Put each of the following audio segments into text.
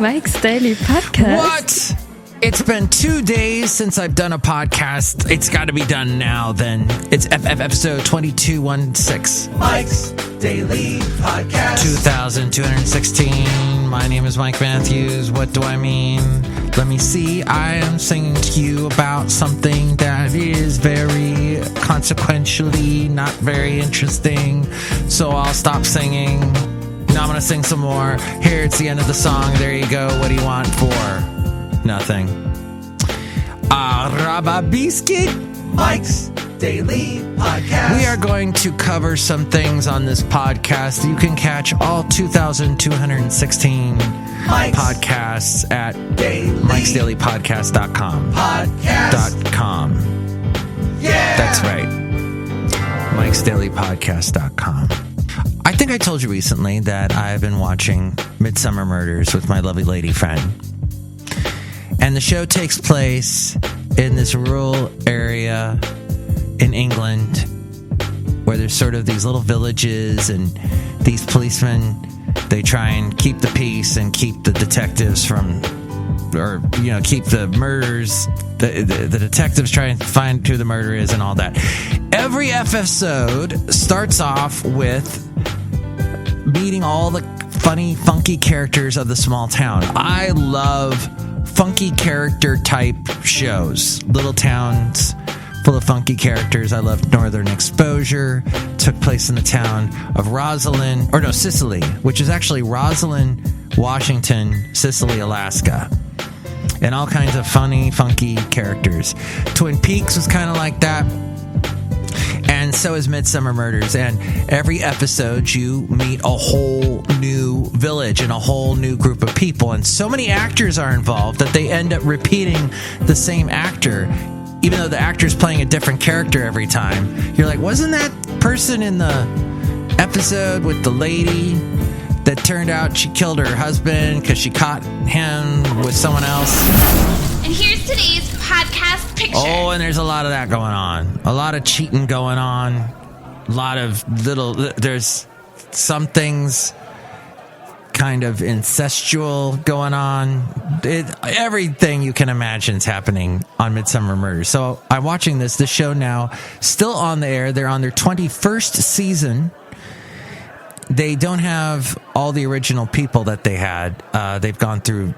Mike's Daily Podcast. What? It's been 2 days since I've done a podcast. It's got to be done now then. It's episode 2216. Mike's Daily Podcast. 2216. My name is Mike Matthews. What do I mean? Let me see. I am singing to you about something that is very consequentially not very interesting. So I'll stop singing. Now I'm going to sing some more. Here, it's the end of the song. There you go. What do you want for? Nothing. Biscuit. Mike's Daily Podcast. We are going to cover some things on this podcast. You can catch all 2,216 podcasts at MikesDailyPodcast.com. .com. Yeah. That's right. MikesDailyPodcast.com. I think I told you recently that I've been watching Midsummer Murders with my lovely lady friend. And the show takes place in this rural area in England where there's sort of these little villages, and these policemen, they try and keep the peace and keep the detectives from, or, you know, keep the murderers, the detectives try and find who the murderer is and all that. Every episode starts off with meeting all the funny, funky characters of the small town. I love funky character type shows. Little towns full of funky characters. I love Northern Exposure. Took place in the town of Sicily, which is actually Roslyn, Washington, Sicily, Alaska. And all kinds of funny, funky characters. Twin Peaks was kind of like that. And so is Midsummer Murders. And every episode, you meet a whole new village and a whole new group of people. And so many actors are involved that they end up repeating the same actor, even though the actor's playing a different character every time. You're like, wasn't that person in the episode with the lady that turned out she killed her husband because she caught him with someone else? And here's today's podcast picture. Oh, and there's a lot of that going on. A lot of cheating going on. A lot of there's some things kind of incestual going on. Everything you can imagine is happening on Midsummer Murders. So I'm watching this show now, still on the air. They're on their 21st season. They don't have all the original people that they had. They've gone through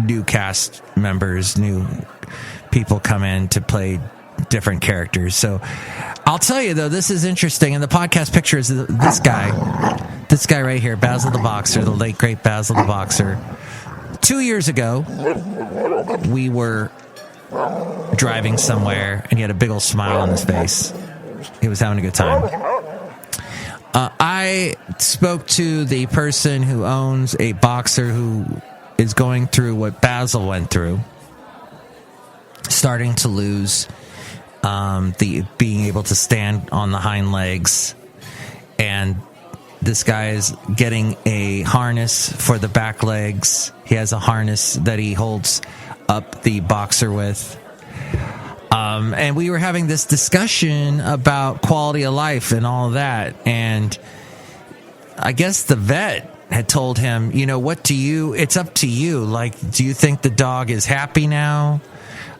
new cast members, new people come in to play different characters. So I'll tell you, though, this is interesting. And the podcast picture is this guy right here, Basil the Boxer, the late, great Basil the Boxer. 2 years ago, we were driving somewhere, and he had a big old smile on his face. He was having a good time. I spoke to the person who owns a boxer who is going through what Basil went through, starting to lose the being able to stand on the hind legs, and this guy is getting a harness for the back legs. He has a harness that he holds up the boxer with. And we were having this discussion about quality of life and all of that. And I guess the vet had told him, you know, it's up to you. Like, do you think the dog is happy now?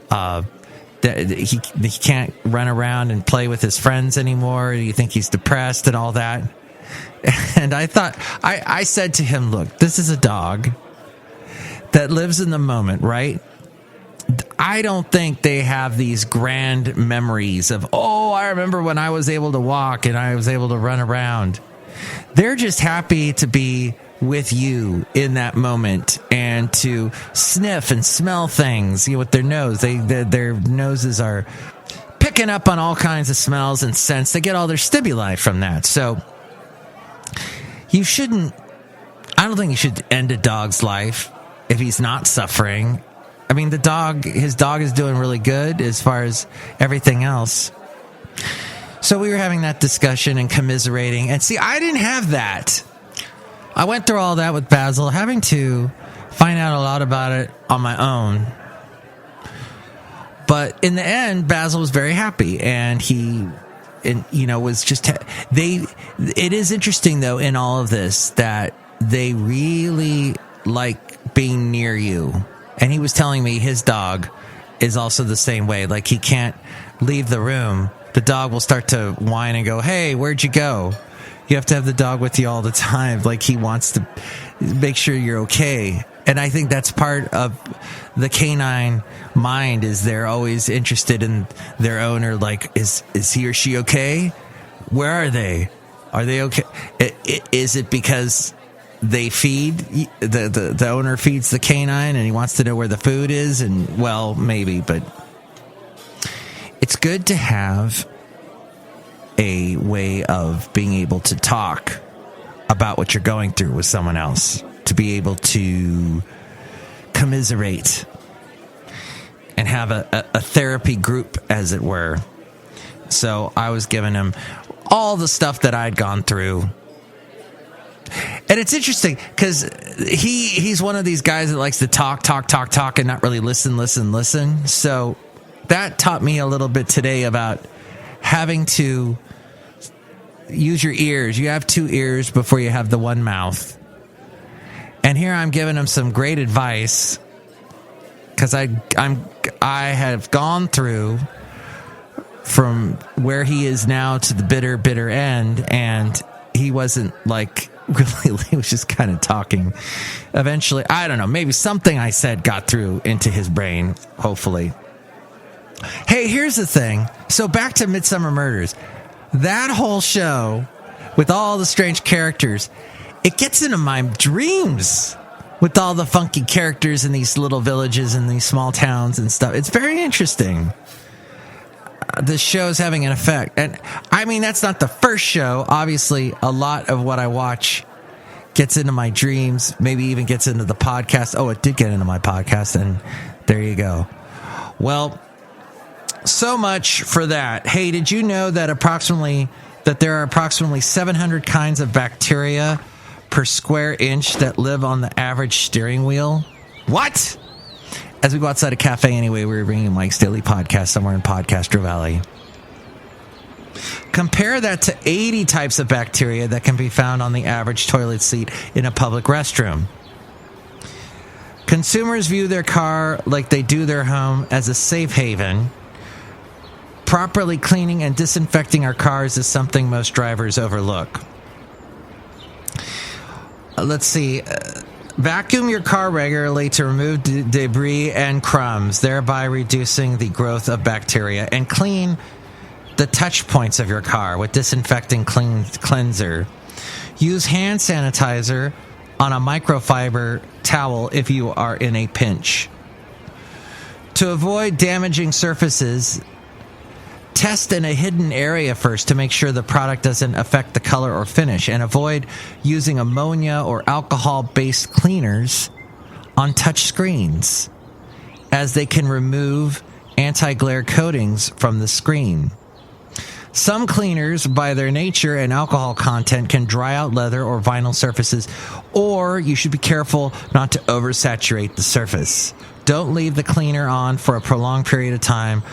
That he can't run around and play with his friends anymore? Do you think he's depressed and all that? And I thought, I said to him, look, this is a dog that lives in the moment, right? I don't think they have these grand memories of, oh, I remember when I was able to walk and I was able to run around. They're just happy to be with you in that moment and to sniff and smell things, you know, with their nose. Their noses are picking up on all kinds of smells and scents. They get all their stimuli from that. So I don't think you should end a dog's life if he's not suffering. I mean, his dog is doing really good as far as everything else. So we were having that discussion and commiserating. And see, I didn't have that. I went through all that with Basil, having to find out a lot about it on my own. But in the end, Basil was very happy, and he and was just it is interesting though in all of this that they really like being near you. And he was telling me his dog is also the same way. Like, he can't leave the room. The dog will start to whine and go, "Hey, where'd you go?" You have to have the dog with you all the time. Like, he wants to make sure you're okay. And I think that's part of the canine mind, is they're always interested in their owner. Like, is he or she okay? Where are they? Are they okay? Is it because they feed, the owner feeds the canine and he wants to know where the food is? And, well, maybe, but it's good to have a way of being able to talk about what you're going through with someone else, to be able to commiserate and have a therapy group, as it were. So I was giving him all the stuff that I'd gone through. And it's interesting because he's one of these guys that likes to talk and not really listen. So that taught me a little bit today about having to use your ears. You have two ears before you have the one mouth. And here I'm giving him some great advice, because I have gone through from where he is now to the bitter end, and he wasn't like really, he was just kind of talking. Eventually, I don't know, maybe something I said got through into his brain, hopefully. Hey, here's the thing. So back to Midsummer Murders. That whole show, with all the strange characters, it gets into my dreams with all the funky characters in these little villages and these small towns and stuff. It's very interesting. This show's having an effect. And I mean, that's not the first show. Obviously, a lot of what I watch gets into my dreams, maybe even gets into the podcast. Oh, it did get into my podcast, and there you go. Well, so much for that. Hey, did you know that there are approximately 700 kinds of bacteria per square inch that live on the average steering wheel? What? As we go outside a cafe anyway, we're bringing Mike's Daily Podcast somewhere in Podcastro Valley. Compare that to 80 types of bacteria that can be found on the average toilet seat in a public restroom. Consumers view their car like they do their home as a safe haven. Properly cleaning and disinfecting our cars is something most drivers overlook. Let's see. Vacuum your car regularly to remove debris and crumbs, thereby reducing the growth of bacteria. And clean the touch points of your car with disinfecting cleanser. Use hand sanitizer on a microfiber towel if you are in a pinch. To avoid damaging surfaces, test in a hidden area first to make sure the product doesn't affect the color or finish, and avoid using ammonia or alcohol-based cleaners on touch screens, as they can remove anti-glare coatings from the screen. Some cleaners, by their nature and alcohol content, can dry out leather or vinyl surfaces, or you should be careful not to oversaturate the surface. Don't leave the cleaner on for a prolonged period of time.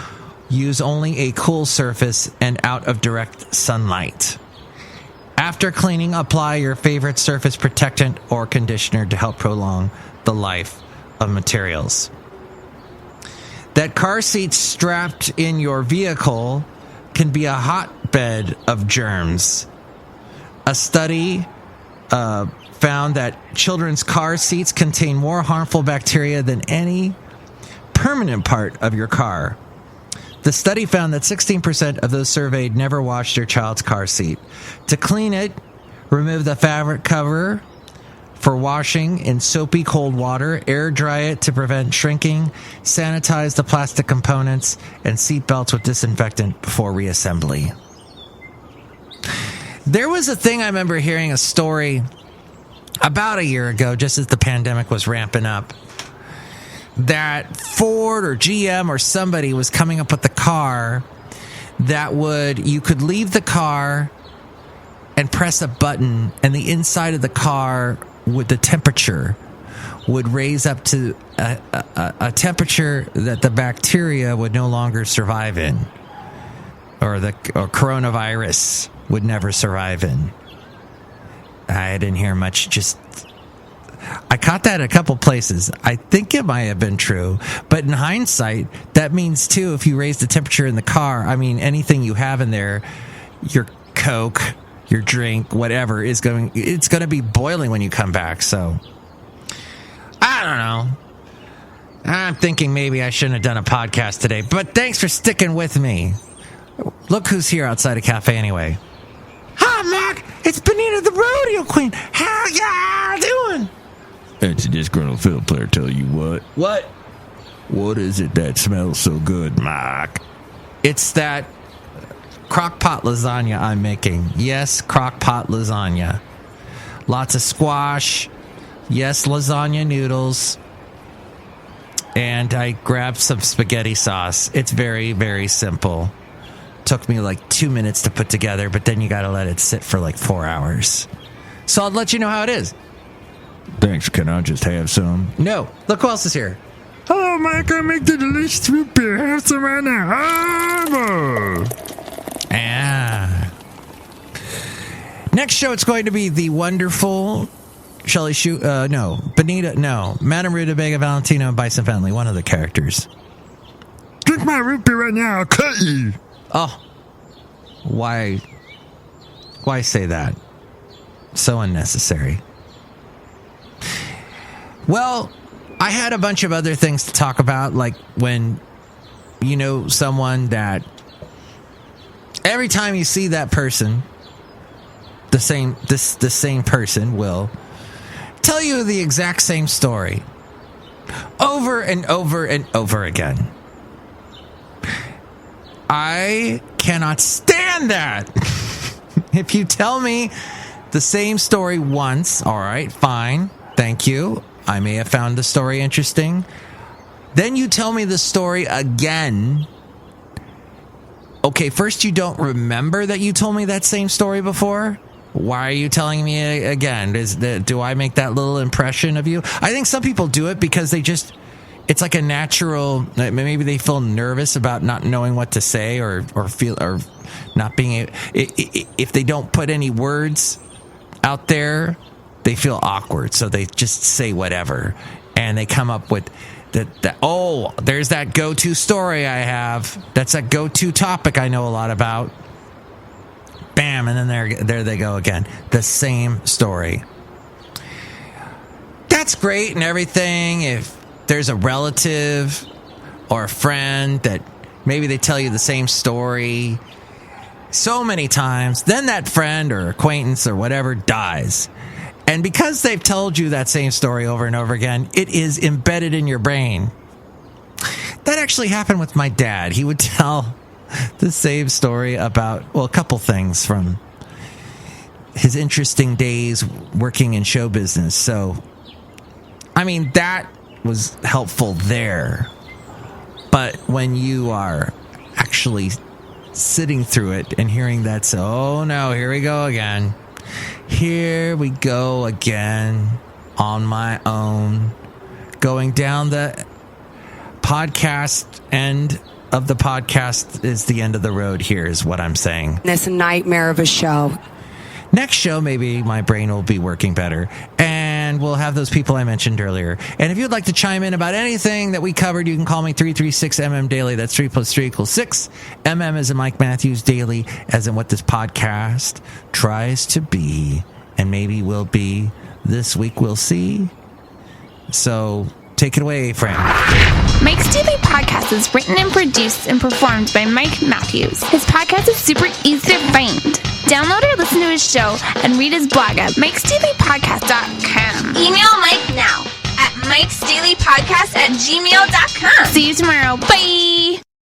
Use only a cool surface and out of direct sunlight. After cleaning, apply your favorite surface protectant or conditioner to help prolong the life of materials. That car seat strapped in your vehicle can be a hotbed of germs. A study found that children's car seats contain more harmful bacteria than any permanent part of your car. The study found that 16% of those surveyed never washed their child's car seat. To clean it, remove the fabric cover for washing in soapy cold water, air dry it to prevent shrinking, sanitize the plastic components, and seat belts with disinfectant before reassembly. There was a thing I remember hearing a story about a year ago, just as the pandemic was ramping up, that Ford or GM or somebody was coming up with a car that you could leave the car and press a button, and the inside of the car with the temperature would raise up to a temperature that the bacteria would no longer survive in. or coronavirus would never survive in. I didn't hear much. Just I caught that a couple places. I think it might have been true, but in hindsight, that means too, if you raise the temperature in the car, I mean, anything you have in there, your Coke, your drink, whatever, it's going to be boiling when you come back. So I don't know. I'm thinking maybe I shouldn't have done a podcast today, but thanks for sticking with me. Look who's here outside a cafe anyway. Hi, Mac. It's Benita, the rodeo queen. How y'all doing? It's a disgruntled fiddle player, tell you what. What? What is it that smells so good, Mike? It's that crock-pot lasagna I'm making. Yes, crock-pot lasagna. Lots of squash. Yes, lasagna noodles. And I grabbed some spaghetti sauce. It's very, very simple. Took me like 2 minutes to put together, but then you got to let it sit for like 4 hours. So I'll let you know how it is. Thanks, can I just have some? No. Look who else is here. Hello, Mike. I make the delicious root beer. Have some right now. Ah. Next show, it's going to be the wonderful Benita, Madame Rootabega, Valentino, and Bison Bentley, one of the characters. Drink my root beer right now. I'll cut you. Oh. Why say that? So unnecessary. Well, I had a bunch of other things to talk about, like when you know someone that every time you see that person, the same person will tell you the exact same story over and over and over again. I cannot stand that. If you tell me the same story once, all right, fine, thank you. I may have found the story interesting. Then you tell me the story again. Okay, first you don't remember that you told me that same story before. Why are you telling me again? Do I make that little impression of you? I think some people do it because it's like a natural, maybe they feel nervous about not knowing what to say or feel, or not being, if they don't put any words out there, they feel awkward. So they just say whatever. And they come up with there's that go-to story I have. That's a go-to topic I know a lot about. Bam, and then there they go again. The same story. That's great and everything if there's a relative or a friend that maybe they tell you the same story so many times, then that friend or acquaintance or whatever dies. And because they've told you that same story over and over again, it is embedded in your brain. That actually happened with my dad. He would tell the same story about, a couple things from his interesting days working in show business. So, I mean, that was helpful there. But when you are actually sitting through it and hearing that, oh no, here we go again. Here we go again on my own, going down the podcast end of the podcast is the end of the road here is what I'm saying. It's a nightmare of a show. Next show, maybe my brain will be working better and we'll have those people I mentioned earlier. And if you'd like to chime in about anything that we covered, you can call me 336MM Daily. That's 3 + 3 = 6. MM as in Mike Matthews, Daily as in what this podcast tries to be and maybe will be. This week we'll see. So take it away, friend. Mike's Daily Podcast is written and produced and performed by Mike Matthews. His podcast is super easy to find. Download or listen to his show and read his blog at MikesDailyPodcast.com. Email Mike now at MikesDailyPodcast@gmail.com. See you tomorrow. Bye!